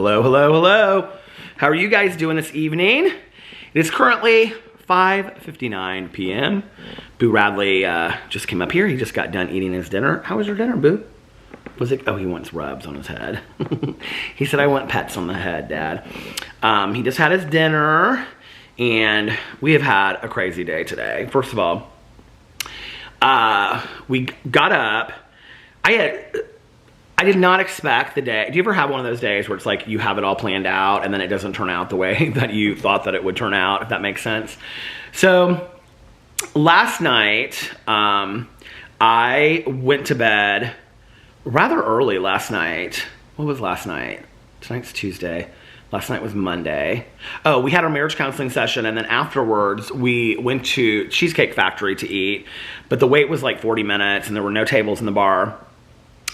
Hello, hello, hello. How are you guys doing this evening? It is currently 5:59 p.m. Boo Radley just came up here. He just got done eating his dinner. How was your dinner, Boo? Was it? Oh, he wants rubs on his head. He said, I want pets on the head, Dad. He just had his dinner, and we have had a crazy day today. First of all, we got up. I did not expect the day. Do you ever have one of those days where it's like you have it all planned out and then it doesn't turn out the way that you thought that it would turn out, if that makes sense? So last night, I went to bed rather early last night. What was last night? Tonight's Tuesday. Last night was Monday. Oh, we had our marriage counseling session, and then afterwards we went to Cheesecake Factory to eat, but the wait was like 40 minutes and there were no tables in the bar.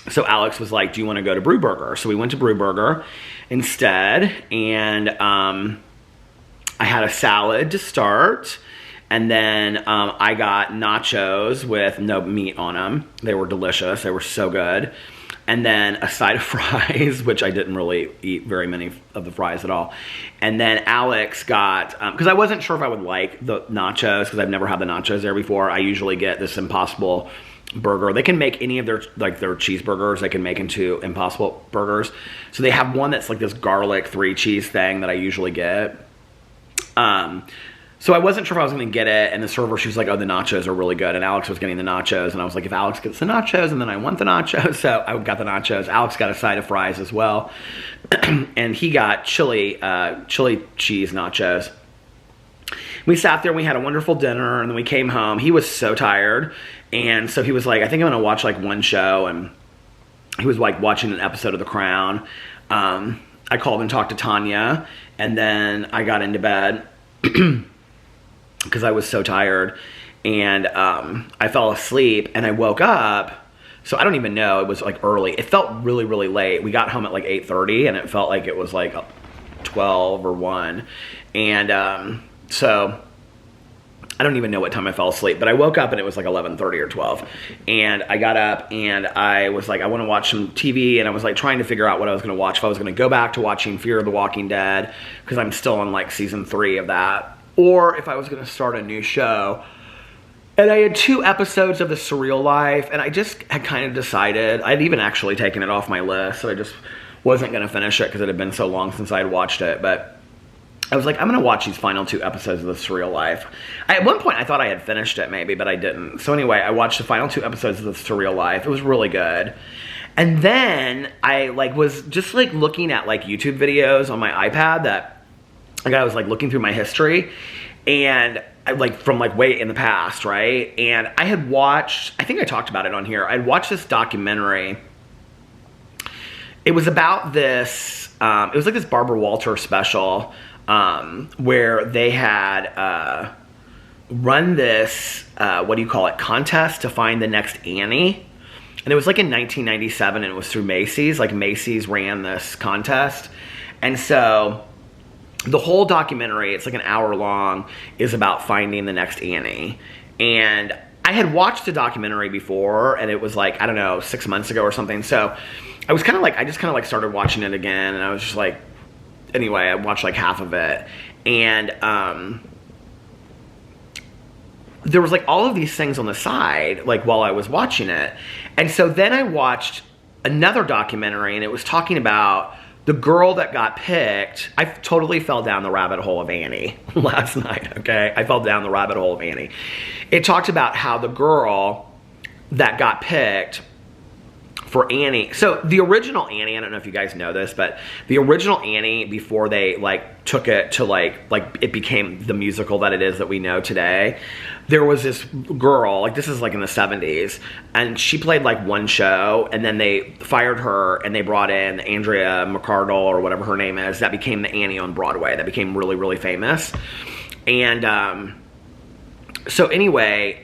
So Alex was like, do you want to go to Brew Burger? So we went to Brew Burger instead, and I had a salad to start, and then I got nachos with no meat on them. They were delicious. They were so good. And then a side of fries, which I didn't really eat very many of the fries at all. And then Alex got, because I wasn't sure if I would like the nachos, because I've never had the nachos there before. I usually get this Impossible burger. They can make any of their cheeseburgers, they can make into Impossible burgers. So they have one that's like this garlic 3-cheese thing that I usually get. So I wasn't sure if I was going to get it, and the server, she was like, oh, the nachos are really good, and Alex was getting the nachos, and I was like, if Alex gets the nachos, and then I want the nachos, so I got the nachos. Alex got a side of fries as well, and he got chili cheese nachos. We sat there, and we had a wonderful dinner, and then we came home. He was so tired, and so he was like, I think I'm going to watch like one show, and he was like watching an episode of The Crown. I called and talked to Tanya, and then I got into bed because I was so tired, and I fell asleep, and I woke up. So I don't even know, it was like early. It felt really, really late. We got home at like 8:30, and it felt like it was like 12 or 1. And so I don't even know what time I fell asleep, but I woke up and it was like 11:30 or 12. And I got up and I was like, I want to watch some TV, and I was like trying to figure out what I was going to watch. If I was going to go back to watching Fear of the Walking Dead, because I'm still on like season 3 of that, or if I was going to start a new show. And I had 2 episodes of The Surreal Life, and I just had kind of decided, I'd even actually taken it off my list, so I just wasn't going to finish it because it had been so long since I had watched it. But I was like, I'm going to watch these final 2 episodes of The Surreal Life. At one point, I thought I had finished it maybe, but I didn't. So anyway, I watched the final 2 episodes of The Surreal Life. It was really good. And then I was just looking at YouTube videos on my iPad that I was looking through my history, and from way in the past, right? And I had watched, I think I talked about it on here. I'd watched this documentary. It was about this, it was like this Barbara Walters special, where they had run this, contest to find the next Annie. And it was like in 1997, and it was through Macy's. Macy's ran this contest. And so the whole documentary, it's like an hour long, is about finding the next Annie. And I had watched the documentary before, and it was I don't know, 6 months ago or something. So I was kind of I just kind of started watching it again, and I was just anyway, I watched half of it, and there was all of these things on the side while I was watching it. And so then I watched another documentary, and it was talking about the girl that got picked. I totally fell down the rabbit hole of Annie last night, okay? I fell down the rabbit hole of Annie. It talked about how the girl that got picked for Annie. So the original Annie, I don't know if you guys know this, but the original Annie, before they took it to it became the musical that it is that we know today, there was this girl, this is in the 70s, and she played one show, and then they fired her, and they brought in Andrea McCardle, or whatever her name is, that became the Annie on Broadway, that became really, really famous. And so anyway,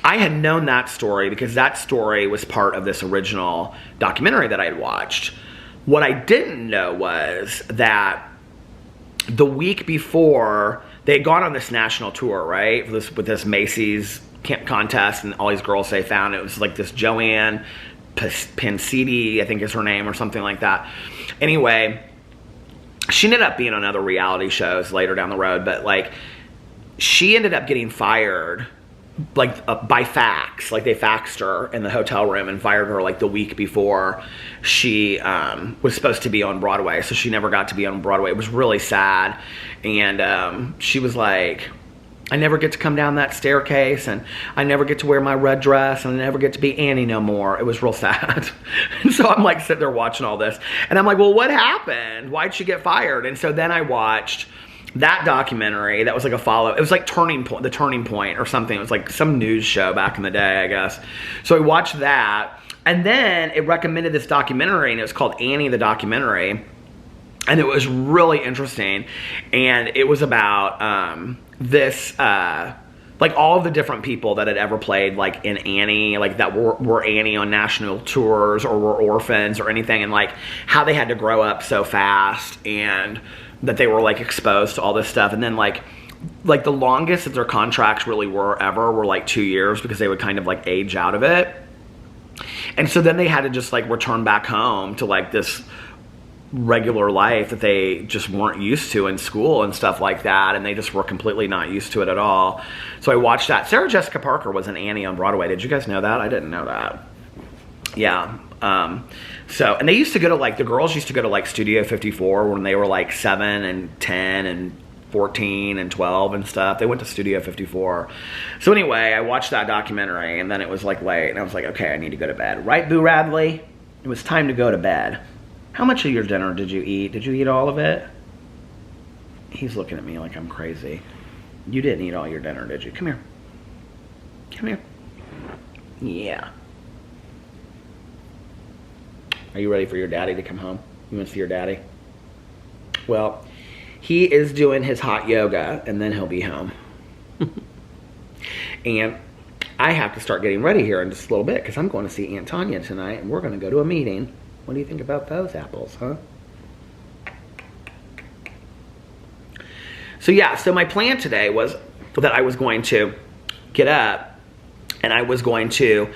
I had known that story because that story was part of this original documentary that I had watched. What I didn't know was that the week before, they had gone on this national tour, right? With this Macy's contest, and all these girls they found. It was this Joanne Pansidi, I think is her name, or something like that. Anyway, she ended up being on other reality shows later down the road, but like she ended up getting fired like by fax. Like they faxed her in the hotel room and fired her like the week before she was supposed to be on Broadway. So she never got to be on Broadway. It was really sad. And she was like, I never get to come down that staircase, and I never get to wear my red dress, and I never get to be Annie no more. It was real sad. And so I'm like sitting there watching all this, and I'm like, well, what happened? Why'd she get fired? And so then I watched that documentary that was like a follow. It was like The Turning Point or something. It was like some news show back in the day, I guess. So I watched that, and then it recommended this documentary, and it was called Annie the Documentary. And it was really interesting. And it was about like all of the different people that had ever played like in Annie, like that were Annie on national tours or were orphans or anything, and like how they had to grow up so fast and that they were like exposed to all this stuff. And then like the longest that their contracts really were ever were like 2 years, because they would kind of like age out of it. And so then they had to just like return back home to like this regular life that they just weren't used to in school and stuff like that, and they just were completely not used to it at all. So I watched that. Sarah Jessica Parker was an Annie on Broadway. Did you guys know that? I didn't know that. Yeah. So, and they used to go to like, the girls used to go to like Studio 54 when they were like 7 and 10 and 14 and 12 and stuff. They went to Studio 54. So anyway, I watched that documentary, and then it was like late, and I was like, okay, I need to go to bed. Right, Boo Radley? It was time to go to bed. How much of your dinner did you eat? Did you eat all of it? He's looking at me like I'm crazy. You didn't eat all your dinner, did you? Come here. Come here. Yeah. Are you ready for your daddy to come home? You want to see your daddy? Well, he is doing his hot yoga, and then he'll be home. And I have to start getting ready here in just a little bit, because I'm going to see Aunt Tanya tonight, and we're going to go to a meeting. What do you think about those apples, huh? So yeah, so my plan today was that I was going to get up and I was going to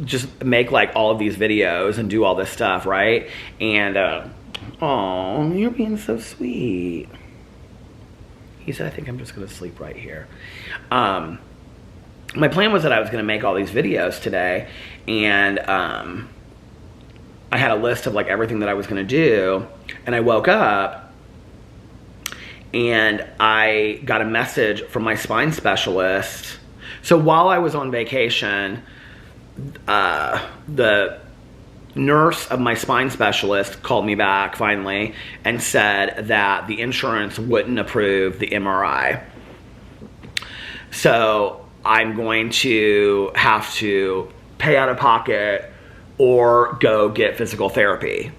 just make like all of these videos and do all this stuff, right? And, oh, you're being so sweet. He said, I think I'm just going to sleep right here. My plan was that I was going to make all these videos today, and I had a list of like everything that I was going to do, and I woke up and I got a message from my spine specialist. So while I was on vacation, the nurse of my spine specialist called me back finally and said that the insurance wouldn't approve the MRI. So I'm going to have to pay out of pocket or go get physical therapy.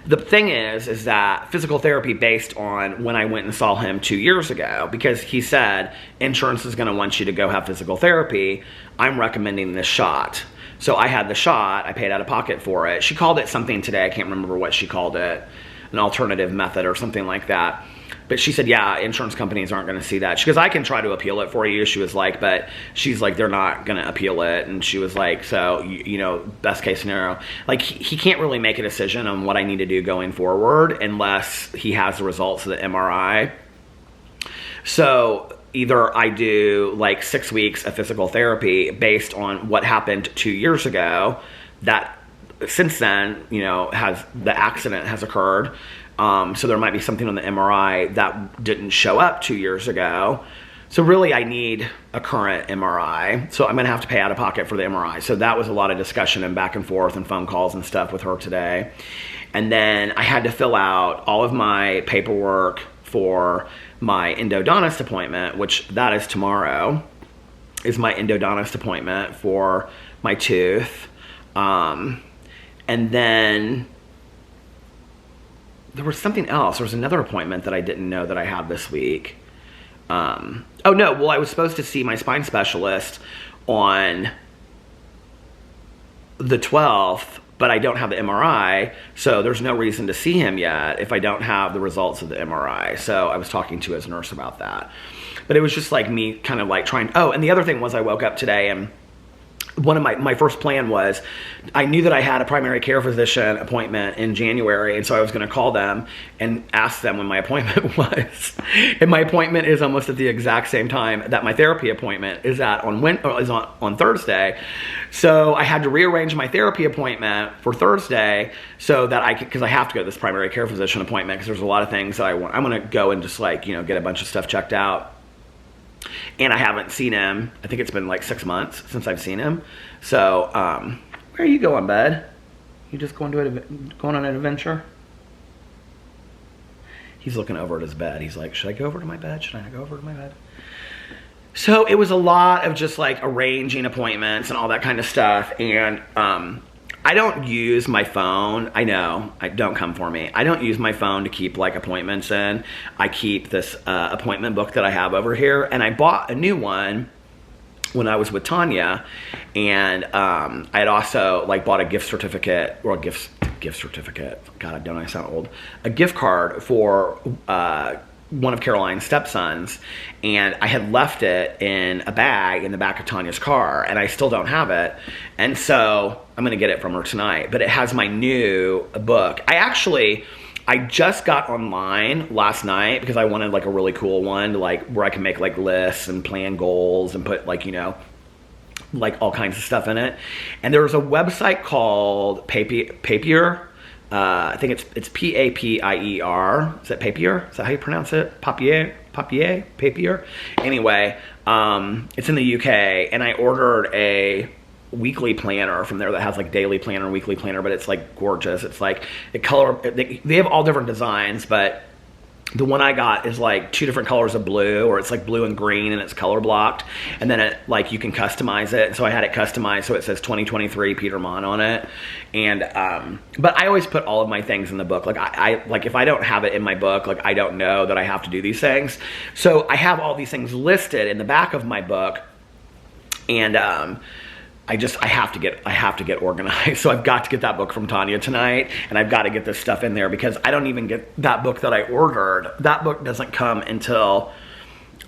The thing is that physical therapy based on when I went and saw him 2 years ago, because he said insurance is going to want you to go have physical therapy. I'm recommending this shot. So I had the shot. I paid out of pocket for it. She called it something today. I can't remember what she called it. An alternative method or something like that. But she said, yeah, insurance companies aren't going to see that. She goes, I can try to appeal it for you. She was like, but she's like, they're not going to appeal it. And she was like, so, you know, best case scenario. Like, he can't really make a decision on what I need to do going forward unless he has the results of the MRI. So either I do like 6 weeks of physical therapy based on what happened 2 years ago, that since then, you know, the accident has occurred. So there might be something on the MRI that didn't show up 2 years ago. So really I need a current MRI. So I'm going to have to pay out of pocket for the MRI. So that was a lot of discussion and back and forth and phone calls and stuff with her today. And then I had to fill out all of my paperwork for my endodontist appointment, which that is tomorrow, is my endodontist appointment for my tooth. And then there was something else. There was another appointment that I didn't know that I had this week. Oh no, well, I was supposed to see my spine specialist on the 12th, but I don't have the MRI, so there's no reason to see him yet if I don't have the results of the MRI. So I was talking to his nurse about that. But it was just like me kind of like trying, oh, and the other thing was I woke up today and one of my first plan was, I knew that I had a primary care physician appointment in January, and so I was going to call them and ask them when my appointment was. And my appointment is almost at the exact same time that my therapy appointment is on Thursday. So I had to rearrange my therapy appointment for Thursday so that I could, because I have to go to this primary care physician appointment because there's a lot of things that I'm going to go and just like, get a bunch of stuff checked out. And I haven't seen him. I think it's been like 6 months since I've seen him. So, where are you going, bud? You just going on an adventure? He's looking over at his bed. He's like, should I go over to my bed? Should I go over to my bed? So it was a lot of just like arranging appointments and all that kind of stuff. And I don't use my phone. I know, don't come for me. I don't use my phone to keep like appointments in. I keep this appointment book that I have over here, and I bought a new one when I was with Tanya, and I had also like bought a gift certificate, or a gift certificate. God, don't I sound old? A gift card for one of Caroline's stepsons, and I had left it in a bag in the back of Tanya's car, and I still don't have it. And so I'm gonna get it from her tonight, but it has my new book. I just got online last night because I wanted like a really cool one to like where I can make like lists and plan goals and put like, like all kinds of stuff in it. And there was a website called Papier. I think it's Papier. Is that Papier? Is that how you pronounce it? Papier? Anyway, it's in the UK, and I ordered a weekly planner from there that has like daily planner, weekly planner, but it's like gorgeous. It's like they have all different designs, but the one I got is like 2 different colors of blue, or it's like blue and green, and it's color blocked, and then it like you can customize it. So I had it customized so it says 2023 Peter Monn on it. And but I always put all of my things in the book. Like I like if I don't have it in my book, like I don't know that I have to do these things. So I have all these things listed in the back of my book, and I have to get organized. So I've got to get that book from Tanya tonight, and I've got to get this stuff in there because I don't even get that book that I ordered. That book doesn't come until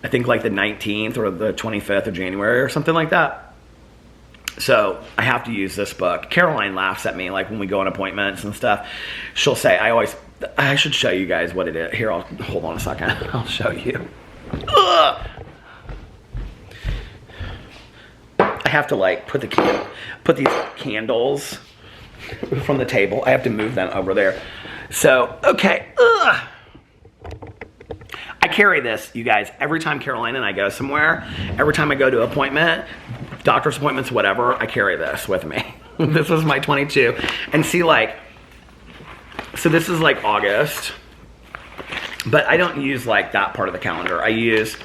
I think like the 19th or the 25th of January or something like that. So I have to use this book. Caroline laughs at me like when we go on appointments and stuff. She'll say, I should show you guys what it is. Here, hold on a second. I'll show you. Ugh. I have to like put these candles from the table. I have to move them over there. So, okay. Ugh. I carry this, you guys, every time Caroline and I go somewhere. Every time I go to an appointment, doctor's appointments, whatever, I carry this with me. This is my 22. And see, like, so this is like August, but I don't use like that part of the calendar. I use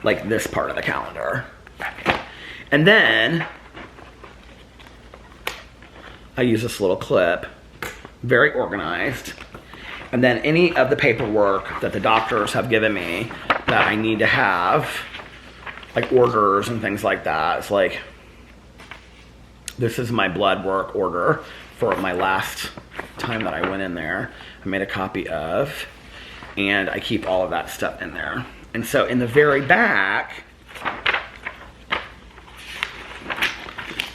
like this part of the calendar. And then I use this little clip, very organized. And then any of the paperwork that the doctors have given me that I need to have, like orders and things like that. It's like, this is my blood work order for my last time that I went in there. I made a copy of, and I keep all of that stuff in there. And so in the very back,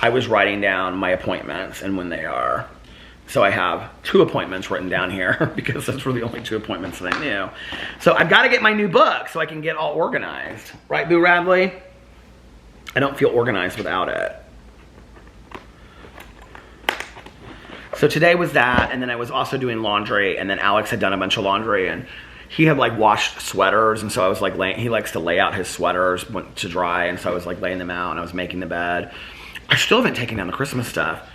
I was writing down my appointments and when they are. So I have 2 appointments written down here because those were the only 2 appointments that I knew. So I've got to get my new book so I can get all organized. Right, Boo Radley? I don't feel organized without it. So today was that, and then I was also doing laundry, and then Alex had done a bunch of laundry, and he had like washed sweaters, and so I was like he likes to lay out his sweaters to dry, and so I was like laying them out, and I was making the bed. I still haven't taken down the Christmas stuff.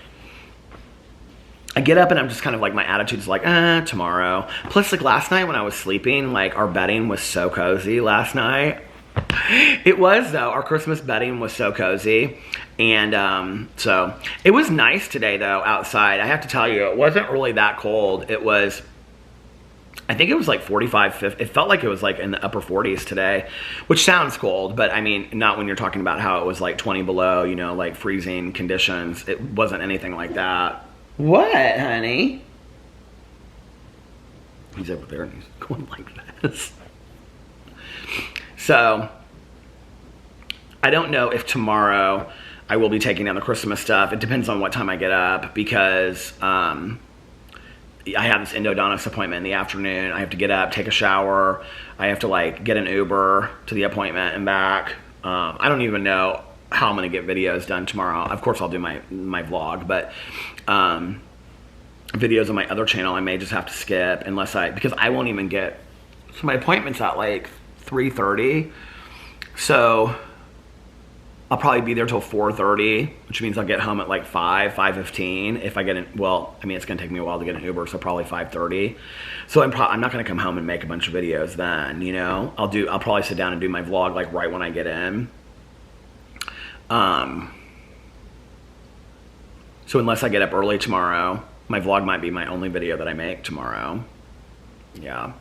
I get up and I'm just kind of like, my attitude is like, tomorrow. Plus, like last night when I was sleeping, like our bedding was so cozy last night. It was though, our Christmas bedding was so cozy. And so it was nice today though, outside. I have to tell you, it wasn't really that cold. It was, I think it was like 45, 50. It felt like it was like in the upper 40s today, which sounds cold, but I mean, not when you're talking about how it was like 20 below, you know, like freezing conditions. It wasn't anything like that. What, honey? He's over there and he's going like this. So, I don't know if tomorrow I will be taking down the Christmas stuff. It depends on what time I get up, because I have this endodontist appointment in the afternoon. I have to get up, take a shower. I have to like get an Uber to the appointment and back. I don't even know how I'm going to get videos done tomorrow. Of course, I'll do my vlog, but videos on my other channel I may just have to skip because I won't even get. So my appointment's at like 3:30, so I'll probably be there till 4:30, which means I'll get home at like 5:15. If I get in, well, I mean, it's gonna take me a while to get an Uber, so probably 5:30. So I'm not gonna come home and make a bunch of videos then, you know. I'll probably sit down and do my vlog like right when I get in. So unless I get up early tomorrow, my vlog might be my only video that I make tomorrow. Yeah.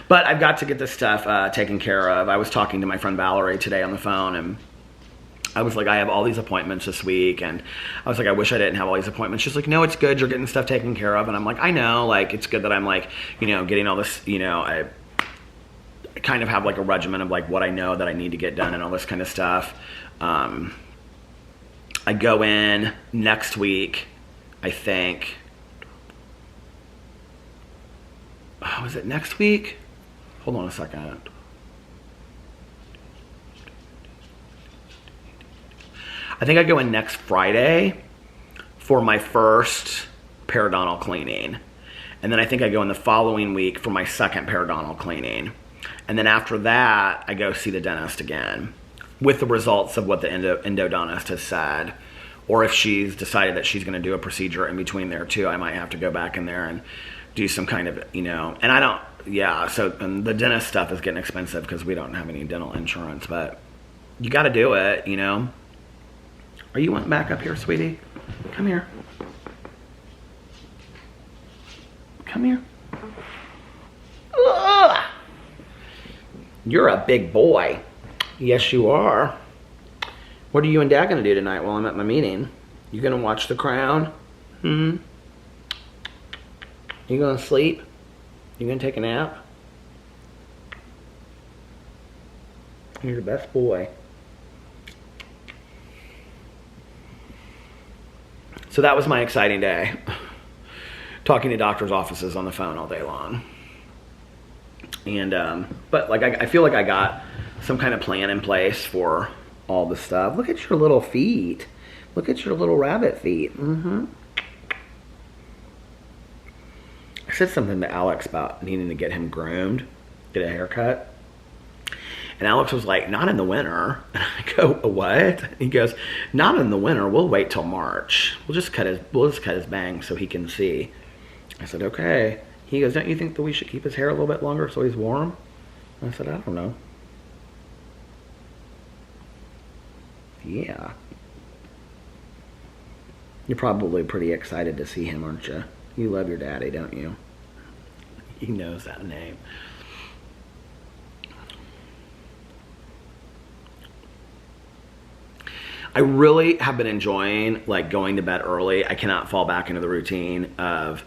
But I've got to get this stuff taken care of. I was talking to my friend Valerie today on the phone, and I was like, I have all these appointments this week, and I was like, I wish I didn't have all these appointments. She's like, no, it's good. You're getting stuff taken care of. And I'm like, I know, like, it's good that I'm like, you know, getting all this, you know, I kind of have like a regimen of like what I know that I need to get done and all this kind of stuff. I go in next week, I think. Oh, is it next week? Hold on a second. I think I go in next Friday for my first periodontal cleaning. And then I think I go in the following week for my second periodontal cleaning. And then after that, I go see the dentist again with the results of what the endodontist has said. Or if she's decided that she's going to do a procedure in between there too, I might have to go back in there and do some kind of, you know, and I don't, yeah, so and the dentist stuff is getting expensive because we don't have any dental insurance, but you got to do it, you know. Are you wanting back up here, sweetie? Come here. Come here. Ugh. You're a big boy. Yes, you are. What are you and Dad going to do tonight while I'm at my meeting? You going to watch The Crown? You going to sleep? You going to take a nap? You're the best boy. So that was my exciting day. Talking to doctors' offices on the phone all day long. And, but like, I feel like I got some kind of plan in place for all the stuff. Look at your little feet. Look at your little rabbit feet. I said something to Alex about needing to get him groomed, get a haircut. And Alex was like, not in the winter. And I go, what? And he goes, not in the winter. We'll wait till March. We'll just cut his bangs so he can see. I said, okay. He goes, don't you think that we should keep his hair a little bit longer so he's warm? I said, I don't know. Yeah. You're probably pretty excited to see him, aren't you? You love your daddy, don't you? He knows that name. I really have been enjoying like going to bed early. I cannot fall back into the routine of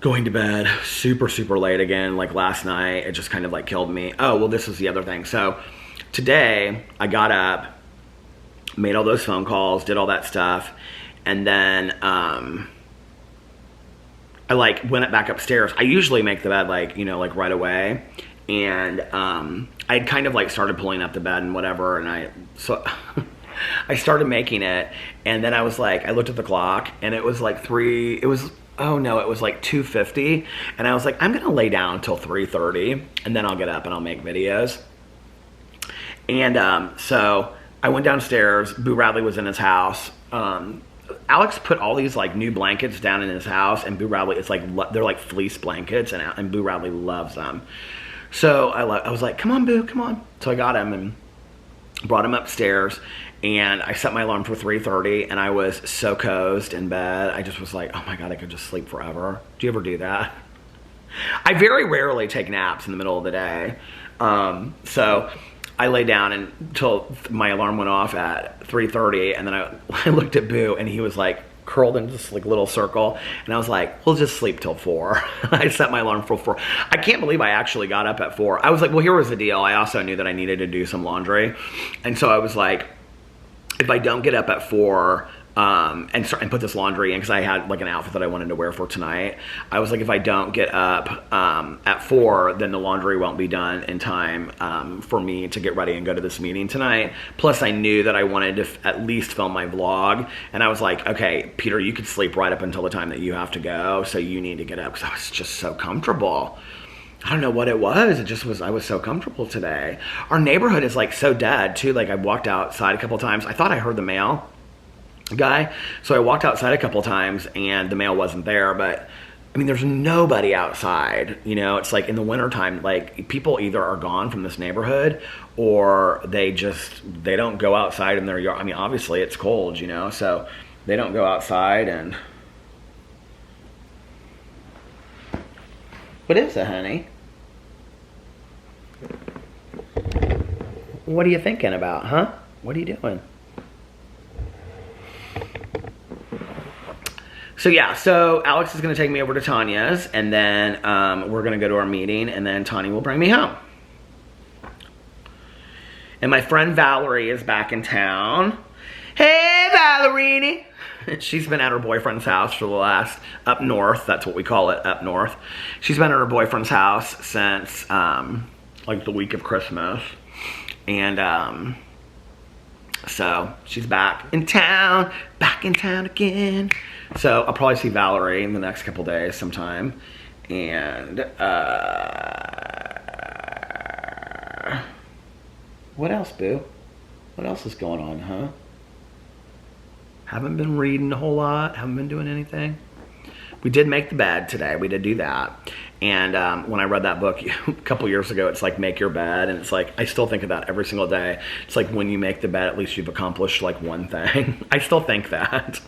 going to bed super, super late again. Like last night, it just kind of like killed me. Oh, well, this is the other thing. So today I got up, made all those phone calls, did all that stuff. And then I like went back upstairs. I usually make the bed like, you know, like right away. And I had kind of like started pulling up the bed and whatever. And I started making it, and then I was like, I looked at the clock, and it was like it was like 2:50, and I was like, I'm gonna lay down until 3:30, and then I'll get up and I'll make videos. And so I went downstairs. Boo Radley was in his house. Alex put all these like new blankets down in his house, and Boo Radley, it's like they're like fleece blankets, and Boo Radley loves them. So I was like, come on, Boo, come on. So I got him and brought him upstairs. And I set my alarm for 3:30, and I was so cozy in bed. I just was like, oh my God, I could just sleep forever. Do you ever do that? I very rarely take naps in the middle of the day. So I lay down until my alarm went off at 3:30, and then I looked at Boo, and he was like curled into this like little circle, and I was like, we'll just sleep till 4. I set my alarm for 4. I can't believe I actually got up at 4. I was like, well, here was the deal. I also knew that I needed to do some laundry, and so I was like, if I don't get up at 4 and put this laundry in, because I had like an outfit that I wanted to wear for tonight, I was like, if I don't get up at 4, then the laundry won't be done in time for me to get ready and go to this meeting tonight. Plus, I knew that I wanted to at least film my vlog, and I was like, okay, Peter, you could sleep right up until the time that you have to go, so you need to get up, because I was just so comfortable. I don't know what it was. It just was, I was so comfortable today. Our neighborhood is like so dead too. Like I walked outside a couple times. I thought I heard the mail guy. So I walked outside a couple times and the mail wasn't there, but I mean, there's nobody outside, you know. It's like in the wintertime, like people either are gone from this neighborhood or they don't go outside in their yard. I mean, obviously it's cold, you know, so they don't go outside. And what is it, honey? What are you thinking about, huh? What are you doing? So yeah, so Alex is going to take me over to Tanya's, and then we're going to go to our meeting, and then Tanya will bring me home. And my friend Valerie is back in town. Hey, Valerini! She's been at her boyfriend's house for the last, up north, that's what we call it, up north. She's been at her boyfriend's house since like the week of Christmas. And so she's back in town again. So I'll probably see Valerie in the next couple days sometime. And what else, boo? What else is going on, huh? Haven't been reading a whole lot. Haven't been doing anything. We did make the bed today. We did do that. And when I read that book a couple years ago, it's like Make Your Bed. And it's like, I still think of that every single day. It's like when you make the bed, at least you've accomplished like one thing. I still think that.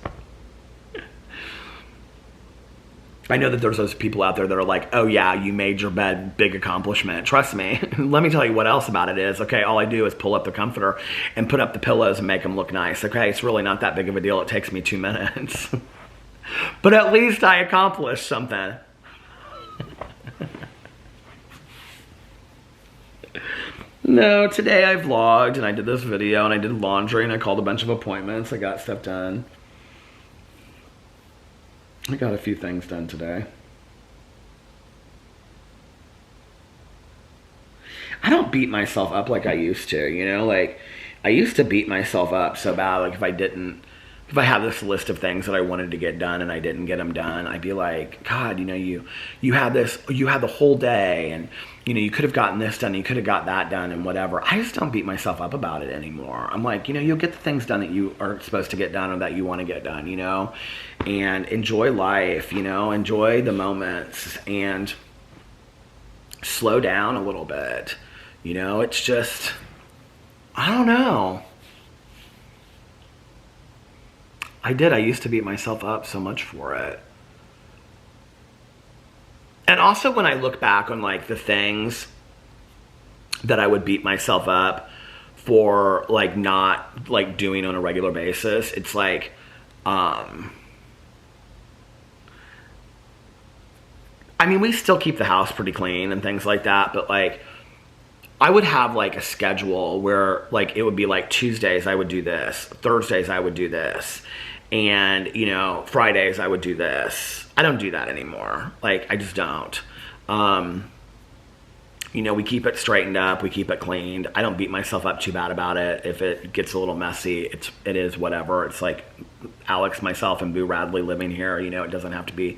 I know that there's those people out there that are like, oh yeah, you made your bed, big accomplishment. Trust me. Let me tell you what else about it is. Okay, all I do is pull up the comforter and put up the pillows and make them look nice. Okay, it's really not that big of a deal. It takes me 2 minutes. But at least I accomplished something. No, today I vlogged and I did this video and I did laundry and I called a bunch of appointments. I got stuff done. I got a few things done today. I don't beat myself up like I used to, you know? Like, I used to beat myself up so bad, like if I had this list of things that I wanted to get done and I didn't get them done, I'd be like, God, you know, you had the whole day and, you know, you could have gotten this done, you could have got that done and whatever. I just don't beat myself up about it anymore. I'm like, you know, you'll get the things done that you are supposed to get done or that you want to get done, you know, and enjoy life, you know, enjoy the moments and slow down a little bit. You know, it's just, I don't know. I used to beat myself up so much for it. And also when I look back on like the things that I would beat myself up for like not like doing on a regular basis, it's like, I mean, we still keep the house pretty clean and things like that, but like, I would have like a schedule where like it would be like Tuesdays I would do this, Thursdays I would do this, and you know, Fridays I would do this. I don't do that anymore. Like I just don't. You know, we keep it straightened up, we keep it cleaned. I don't beat myself up too bad about it. If it gets a little messy, it is whatever. It's like Alex, myself, and Boo Radley living here. You know, it doesn't have to be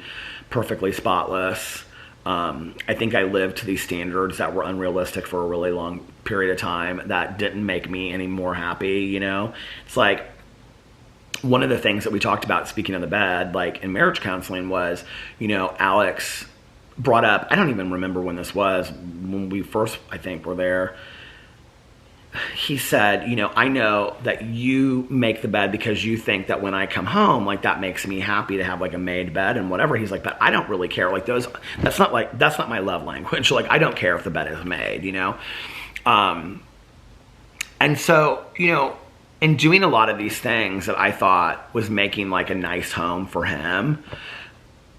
perfectly spotless. I think I lived to these standards that were unrealistic for a really long period of time that didn't make me any more happy, you know? It's like one of the things that we talked about, speaking of the bed, like in marriage counseling was, you know, Alex brought up, I don't even remember when this was, when we first, I think, were there. He said, you know, I know that you make the bed because you think that when I come home, like that makes me happy to have like a made bed and whatever. He's like, but I don't really care. Like that's not my love language. Like I don't care if the bed is made, you know? And so, you know, in doing a lot of these things that I thought was making like a nice home for him,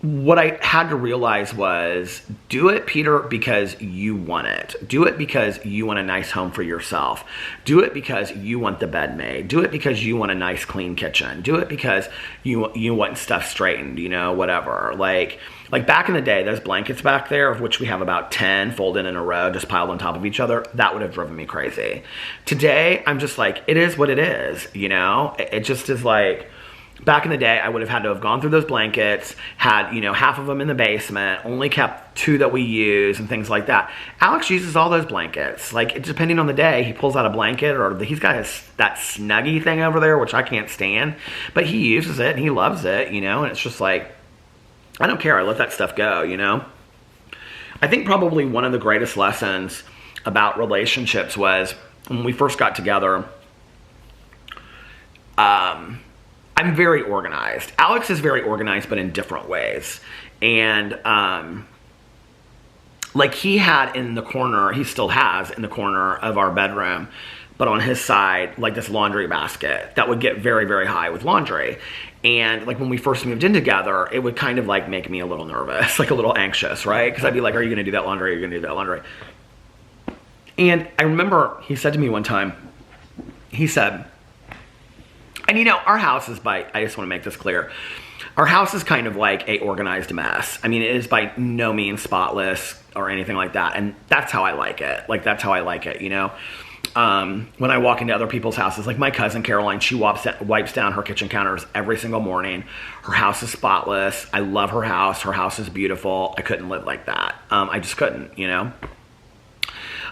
what I had to realize was, do it, Peter, because you want it. Do it because you want a nice home for yourself. Do it because you want the bed made. Do it because you want a nice clean kitchen. Do it because you want stuff straightened, you know, whatever. Like back in the day, those blankets back there, of which we have about 10 folded in a row, just piled on top of each other, that would have driven me crazy. Today, I'm just like, it is what it is, you know? It just is like, back in the day, I would have had to have gone through those blankets, had, you know, half of them in the basement, only kept 2 that we use and things like that. Alex uses all those blankets. Like, depending on the day, he pulls out a blanket, or he's got that Snuggie thing over there, which I can't stand, but he uses it and he loves it, you know, and it's just like, I don't care. I let that stuff go, you know? I think probably one of the greatest lessons about relationships was when we first got together, I'm very organized. Alex is very organized, but in different ways. And like he had in the corner, he still has in the corner of our bedroom, but on his side, like this laundry basket that would get very, very high with laundry. And like when we first moved in together, it would kind of like make me a little nervous, like a little anxious, right? Because I'd be like, are you going to do that laundry? Are you going to do that laundry? And I remember he said to me one time, he said, and you know, our house is I just want to make this clear. Our house is kind of like a organized mess. I mean, it is by no means spotless or anything like that. And that's how I like it. Like, that's how I like it, you know? When I walk into other people's houses, like my cousin Caroline, she wipes down her kitchen counters every single morning. Her house is spotless. I love her house. Her house is beautiful. I couldn't live like that. I just couldn't, you know?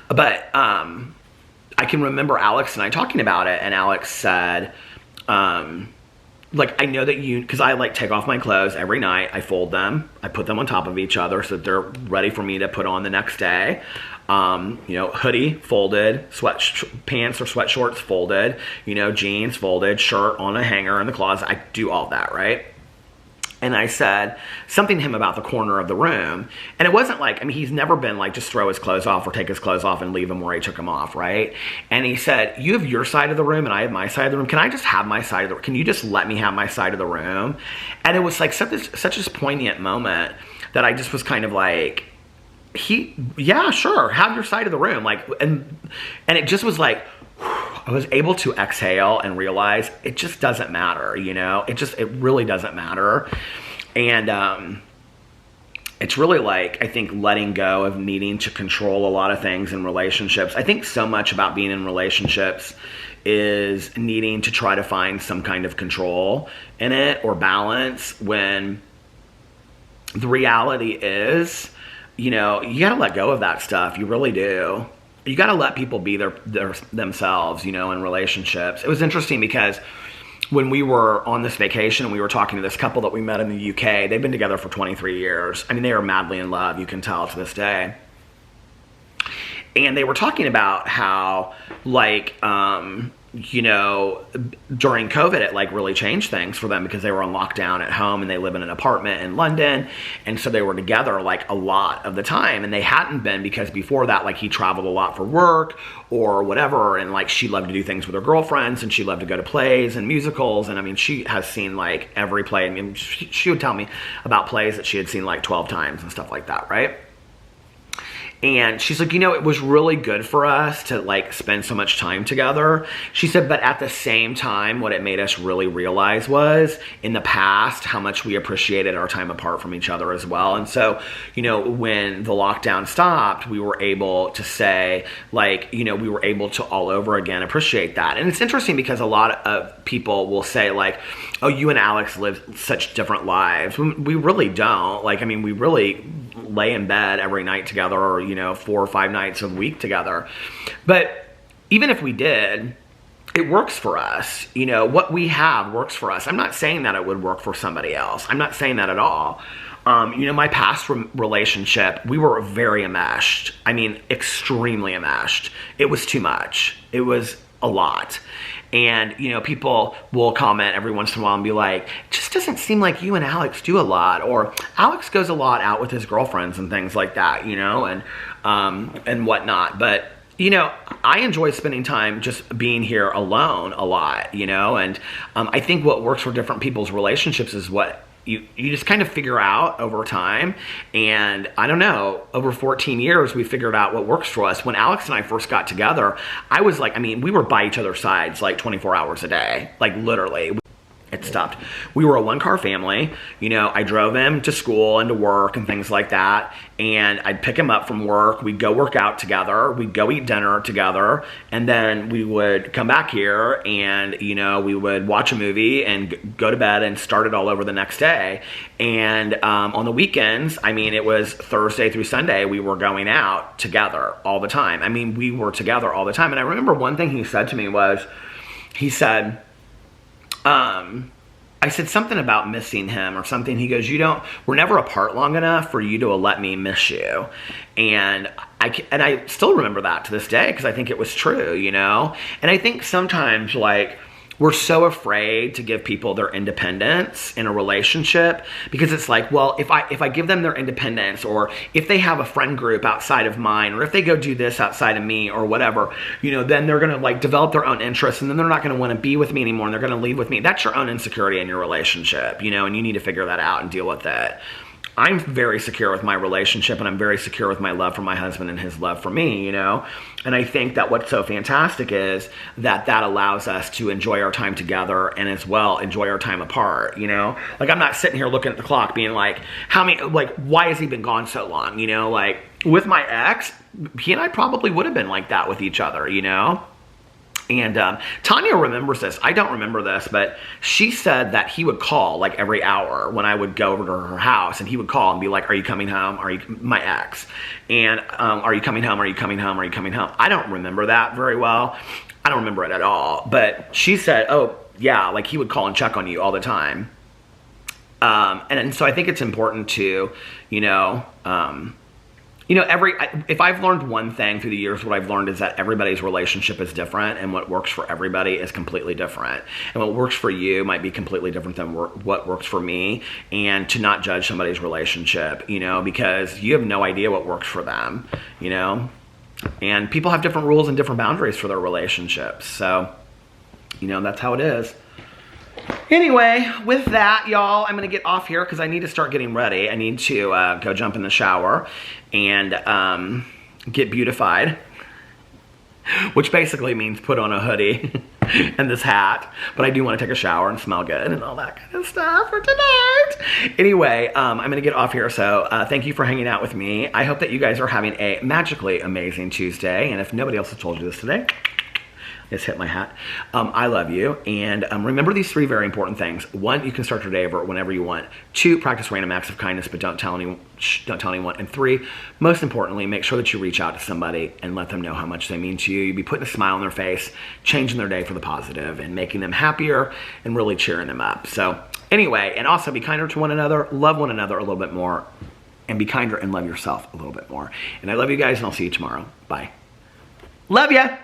But I can remember Alex and I talking about it, and Alex said, like, I know that because I like take off my clothes every night. I fold them. I put them on top of each other so that they're ready for me to put on the next day. You know, hoodie folded, pants or sweat shorts folded, you know, jeans folded, shirt on a hanger in the closet. I do all that, right? And I said something to him about the corner of the room. And it wasn't like, I mean, he's never been like, just throw his clothes off or take his clothes off and leave him where he took them off, right? And he said, you have your side of the room and I have my side of the room. Can I just have my side of the room? Can you just let me have my side of the room? And it was like such a poignant moment that I just was kind of like, yeah, sure, have your side of the room. Like, and it just was like, I was able to exhale and realize it just doesn't matter, you know? It really doesn't matter. And it's really like, I think, letting go of needing to control a lot of things in relationships. I think so much about being in relationships is needing to try to find some kind of control in it or balance, when the reality is, you know, you got to let go of that stuff. You really do. You got to let people be themselves, you know, in relationships. It was interesting because when we were on this vacation and we were talking to this couple that we met in the UK, they've been together for 23 years. I mean, they are madly in love, you can tell to this day. And they were talking about how, like, you know, during COVID, it like really changed things for them because they were on lockdown at home and they live in an apartment in London. And so they were together like a lot of the time, and they hadn't been because before that, like, he traveled a lot for work or whatever. And like, she loved to do things with her girlfriends and she loved to go to plays and musicals. And I mean, she has seen like every play. I mean, she would tell me about plays that she had seen like 12 times and stuff like that, right? And she's like, you know, it was really good for us to like spend so much time together. She said, but at the same time, what it made us really realize was in the past, how much we appreciated our time apart from each other as well. And so, you know, when the lockdown stopped, we were able to say, like, you know, we were able to all over again appreciate that. And it's interesting because a lot of people will say like, oh, you and Alex live such different lives. We really don't. Like, I mean, we really lay in bed every night together, or, you know, 4 or 5 nights a week together. But even if we did, it works for us. You know, what we have works for us. I'm not saying that it would work for somebody else. I'm not saying that at all. You know, my past relationship, we were very enmeshed. I mean, extremely enmeshed. It was too much. It was a lot. And, you know, people will comment every once in a while and be like, it just doesn't seem like you and Alex do a lot. Or Alex goes a lot out with his girlfriends and things like that, you know, and whatnot. But you know, I enjoy spending time just being here alone a lot, you know, and I think what works for different people's relationships is what you just kind of figure out over time. And I don't know, over 14 years, we figured out what works for us. When Alex and I first got together, I was like, I mean, we were by each other's sides like 24 hours a day, like literally. It stopped. We were a one-car family. You know, I drove him to school and to work and things like that. And I'd pick him up from work. We'd go work out together. We'd go eat dinner together. And then we would come back here and, you know, we would watch a movie and go to bed and start it all over the next day. And on the weekends, I mean, it was Thursday through Sunday, we were going out together all the time. I mean, we were together all the time. And I remember one thing he said to me was, he said, I said something about missing him or something. He goes, we're never apart long enough for you to let me miss you. And I still remember that to this day because I think it was true, you know? And I think sometimes like we're so afraid to give people their independence in a relationship because it's like, well, if I give them their independence, or if they have a friend group outside of mine, or if they go do this outside of me or whatever, you know, then they're going to like develop their own interests and then they're not going to want to be with me anymore and they're going to leave with me. That's your own insecurity in your relationship, you know, and you need to figure that out and deal with it. I'm very secure with my relationship and I'm very secure with my love for my husband and his love for me, you know? And I think that what's so fantastic is that that allows us to enjoy our time together and as well enjoy our time apart, you know? Like I'm not sitting here looking at the clock being like, why has he been gone so long, you know? Like with my ex, he and I probably would have been like that with each other, you know? And Tanya remembers this. I don't remember this, but she said that he would call like every hour when I would go over to her house, and he would call and be like, "Are you coming home? My ex? And are you coming home? Are you coming home? Are you coming home?" I don't remember that very well. I don't remember it at all. But she said, "Oh yeah, like he would call and check on you all the time." And so I think it's important to, if I've learned one thing through the years, what I've learned is that everybody's relationship is different and what works for everybody is completely different. And what works for you might be completely different than what works for me, and to not judge somebody's relationship, because you have no idea what works for them, and people have different rules and different boundaries for their relationships. So, that's how it is. Anyway, with that, y'all, I'm going to get off here because I need to start getting ready. I need to go jump in the shower and get beautified, which basically means put on a hoodie and this hat. But I do want to take a shower and smell good and all that kind of stuff for tonight. Anyway, I'm going to get off here. So thank you for hanging out with me. I hope that you guys are having a magically amazing Tuesday. And if nobody else has told you this today, just hit my hat. I love you. And remember these 3 very important things. 1, you can start your day over whenever you want. 2, practice random acts of kindness, but don't tell anyone. And 3, most importantly, make sure that you reach out to somebody and let them know how much they mean to you. You'll be putting a smile on their face, changing their day for the positive, and making them happier and really cheering them up. So anyway, and also be kinder to one another, love one another a little bit more, and be kinder and love yourself a little bit more. And I love you guys, and I'll see you tomorrow. Bye. Love ya.